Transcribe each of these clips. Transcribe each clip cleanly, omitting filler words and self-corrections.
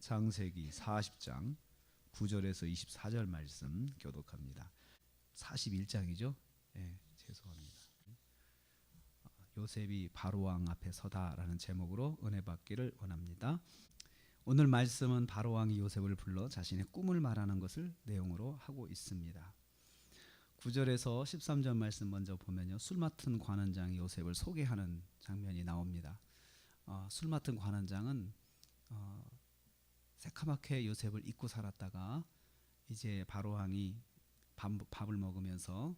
창세기 40장 9절에서 24절 말씀 교독합니다. 41장이죠? 네, 죄송합니다. 요셉이 바로왕 앞에 서다라는 제목으로 은혜 받기를 원합니다. 오늘 말씀은 바로왕이 요셉을 불러 자신의 꿈을 말하는 것을 내용으로 하고 있습니다. 9절에서 13절 말씀 먼저 보면요, 술 맡은 관원장이 요셉을 소개하는 장면이 나옵니다. 술 맡은 관원장은 새카맣게 요셉을 잊고 살았다가 이제 바로왕이 밥을 먹으면서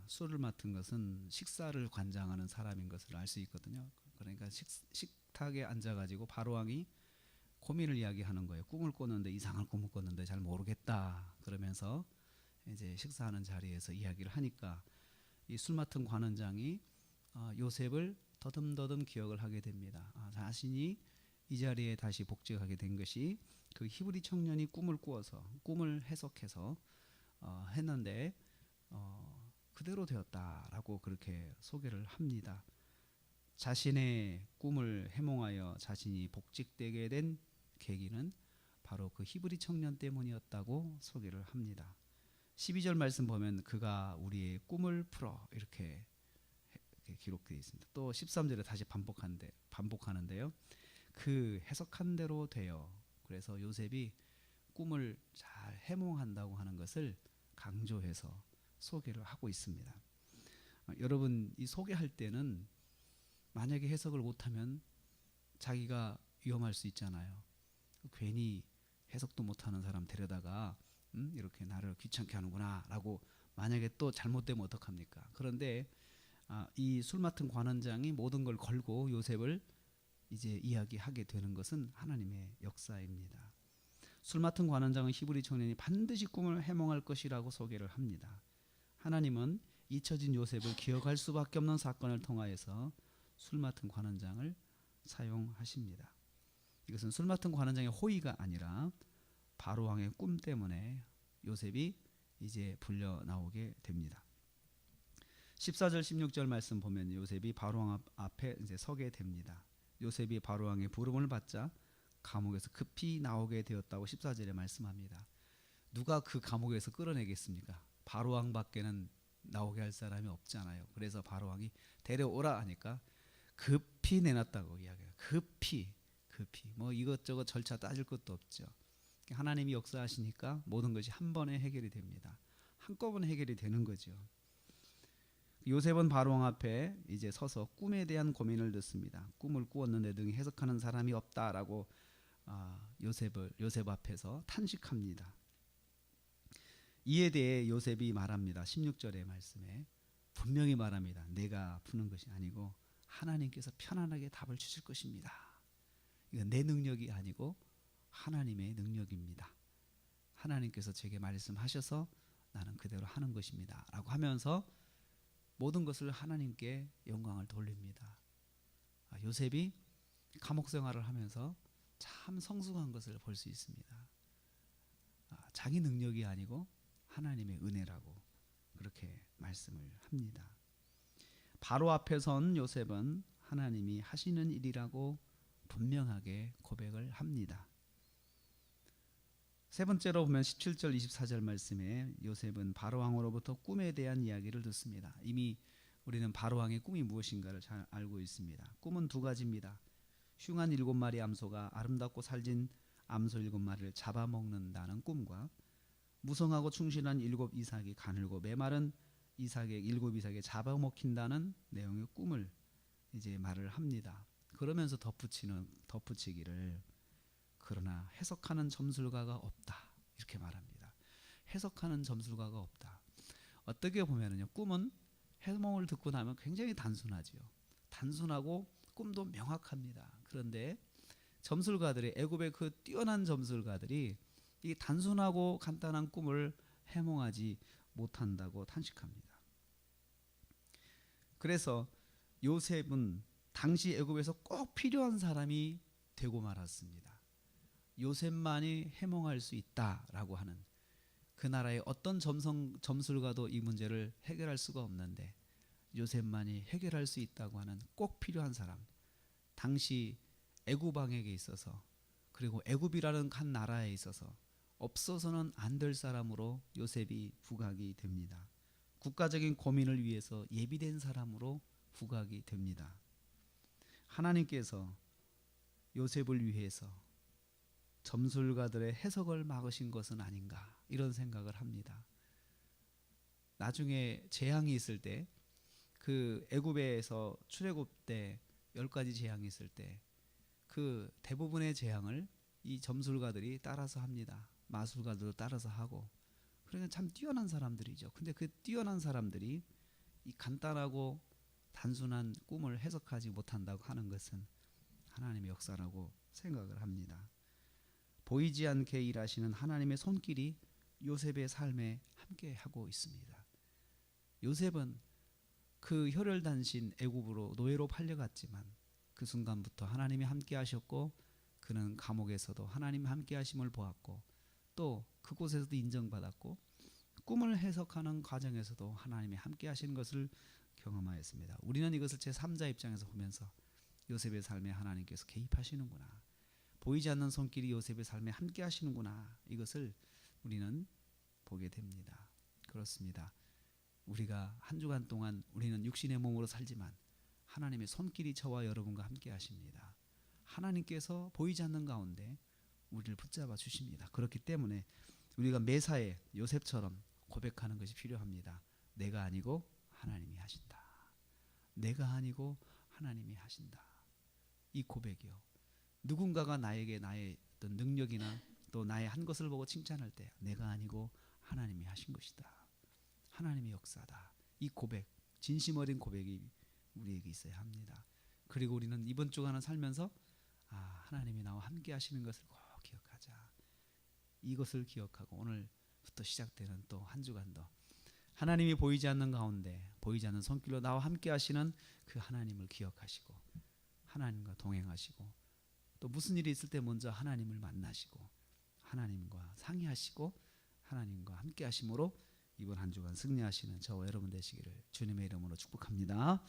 술을 맡은 것은 식사를 관장하는 사람인 것을 알 수 있거든요. 그러니까 식탁에 앉아가지고 바로왕이 고민을 이야기하는 거예요. 꿈을 꿨는데 이상한 꿈을 꿨는데 잘 모르겠다. 그러면서 이제 식사하는 자리에서 이야기를 하니까 이 술 맡은 관원장이 요셉을 더듬더듬 기억을 하게 됩니다. 자신이 이 자리에 다시 복직하게 된 것이 그 히브리 청년이 꿈을 꾸어서 꿈을 해석해서 했는데 그대로 되었다라고 그렇게 소개를 합니다. 자신의 꿈을 해몽하여 자신이 복직되게 된 계기는 바로 그 히브리 청년 때문이었다고 소개를 합니다. 12절 말씀 보면 그가 우리의 꿈을 풀어 이렇게 기록되어 있습니다. 또 13절에 다시 반복하는데요. 그 해석한 대로 되어, 그래서 요셉이 꿈을 잘 해몽한다고 하는 것을 강조해서 소개를 하고 있습니다. 여러분, 이 소개할 때는 만약에 해석을 못하면 자기가 위험할 수 있잖아요. 괜히 해석도 못하는 사람 데려다가 이렇게 나를 귀찮게 하는구나 라고 만약에 또 잘못되면 어떡합니까? 그런데 이 술 맡은 관원장이 모든 걸 걸고 요셉을 이제 이야기하게 되는 것은 하나님의 역사입니다. 술 맡은 관원장은 히브리 청년이 반드시 꿈을 해몽할 것이라고 소개를 합니다. 하나님은 잊혀진 요셉을 기억할 수밖에 없는 사건을 통하여서 술 맡은 관원장을 사용하십니다. 이것은 술 맡은 관원장의 호의가 아니라 바로왕의 꿈 때문에 요셉이 이제 불려 나오게 됩니다. 14절 16절 말씀 보면 요셉이 바로왕 앞에 이제 서게 됩니다. 요셉이 바로왕의 부름을 받자 감옥에서 급히 나오게 되었다고 14절에 말씀합니다. 누가 그 감옥에서 끌어내겠습니까? 바로왕밖에는 나오게 할 사람이 없잖아요. 그래서 바로왕이 데려오라 하니까 급히 내놨다고 이야기해요. 급히 뭐 이것저것 절차 따질 것도 없죠. 하나님이 역사하시니까 모든 것이 한 번에 해결이 됩니다. 한꺼번에 해결이 되는 거죠. 요셉은 바로왕 앞에 이제 서서 꿈에 대한 고민을 듣습니다. 꿈을 꾸었는데 등이 해석하는 사람이 없다라고 요셉 앞에서 탄식합니다. 이에 대해 요셉이 말합니다. 16절의 말씀에 분명히 말합니다. 내가 푸는 것이 아니고 하나님께서 편안하게 답을 주실 것입니다. 이건 내 능력이 아니고 하나님의 능력입니다. 하나님께서 제게 말씀하셔서 나는 그대로 하는 것입니다 라고 하면서 모든 것을 하나님께 영광을 돌립니다. 요셉이 감옥 생활을 하면서 참 성숙한 것을 볼 수 있습니다. 자기 능력이 아니고 하나님의 은혜라고 그렇게 말씀을 합니다. 바로 앞에 선 요셉은 하나님이 하시는 일이라고 분명하게 고백을 합니다. 세 번째로 보면 17절 24절 말씀에 요셉은 바로왕으로부터 꿈에 대한 이야기를 듣습니다. 이미 우리는 바로왕의 꿈이 무엇인가를 잘 알고 있습니다. 꿈은 두 가지입니다. 흉한 7마리 암소가 아름답고 살진 암소 7마리를 잡아먹는다는 꿈과 무성하고 충실한 7 이삭이 가늘고 메마른 7 이삭에 잡아먹힌다는 내용의 꿈을 이제 말을 합니다. 그러면서 덧붙이기를 그러나 해석하는 점술가가 없다 이렇게 말합니다. 해석하는 점술가가 없다. 어떻게 보면은요, 꿈은 해몽을 듣고 나면 굉장히 단순하지요. 단순하고 꿈도 명확합니다. 그런데 점술가들이, 애굽의 그 뛰어난 점술가들이 이 단순하고 간단한 꿈을 해몽하지 못한다고 탄식합니다. 그래서 요셉은 당시 애굽에서 꼭 필요한 사람이 되고 말았습니다. 요셉만이 해몽할 수 있다라고 하는, 그 나라의 어떤 점술가도 이 문제를 해결할 수가 없는데 요셉만이 해결할 수 있다고 하는 꼭 필요한 사람, 당시 애굽 왕에게 있어서 그리고 애굽이라는 한 나라에 있어서 없어서는 안 될 사람으로 요셉이 부각이 됩니다. 국가적인 고민을 위해서 예비된 사람으로 부각이 됩니다. 하나님께서 요셉을 위해서 점술가들의 해석을 막으신 것은 아닌가 이런 생각을 합니다. 나중에 재앙이 있을 때 그 애굽에서 출애굽 때 10가지 재앙이 있을 때 그 대부분의 재앙을 이 점술가들이 따라서 합니다. 마술가들도 따라서 하고. 그러니까 참 뛰어난 사람들이죠. 근데 그 뛰어난 사람들이 이 간단하고 단순한 꿈을 해석하지 못한다고 하는 것은 하나님의 역사라고 생각을 합니다. 보이지 않게 일하시는 하나님의 손길이 요셉의 삶에 함께하고 있습니다. 요셉은 그 혈혈단신 애굽으로 노예로 팔려갔지만 그 순간부터 하나님이 함께하셨고 그는 감옥에서도 하나님 함께하심을 보았고 또 그곳에서도 인정받았고 꿈을 해석하는 과정에서도 하나님이 함께하시는 것을 경험하였습니다. 우리는 이것을 제3자 입장에서 보면서 요셉의 삶에 하나님께서 개입하시는구나, 보이지 않는 손길이 요셉의 삶에 함께하시는구나, 이것을 우리는 보게 됩니다. 그렇습니다. 우리가 한 주간 동안 우리는 육신의 몸으로 살지만 하나님의 손길이 저와 여러분과 함께 하십니다. 하나님께서 보이지 않는 가운데 우리를 붙잡아 주십니다. 그렇기 때문에 우리가 매사에 요셉처럼 고백하는 것이 필요합니다. 내가 아니고 하나님이 하신다. 내가 아니고 하나님이 하신다. 이 고백이요. 누군가가 나에게 나의 어떤 능력이나 또 나의 한 것을 보고 칭찬할 때 내가 아니고 하나님이 하신 것이다. 하나님의 역사다. 이 고백, 진심 어린 고백이 우리에게 있어야 합니다. 그리고 우리는 이번 주간을 살면서 하나님이 나와 함께 하시는 것을 꼭 기억하자. 이것을 기억하고 오늘부터 시작되는 또 한 주간도 하나님이 보이지 않는 가운데 보이지 않는 손길로 나와 함께 하시는 그 하나님을 기억하시고 하나님과 동행하시고 또 무슨 일이 있을 때 먼저 하나님을 만나시고 하나님과 상의하시고 하나님과 함께 하심으로 이번 한 주간 승리하시는 저와 여러분 되시기를 주님의 이름으로 축복합니다.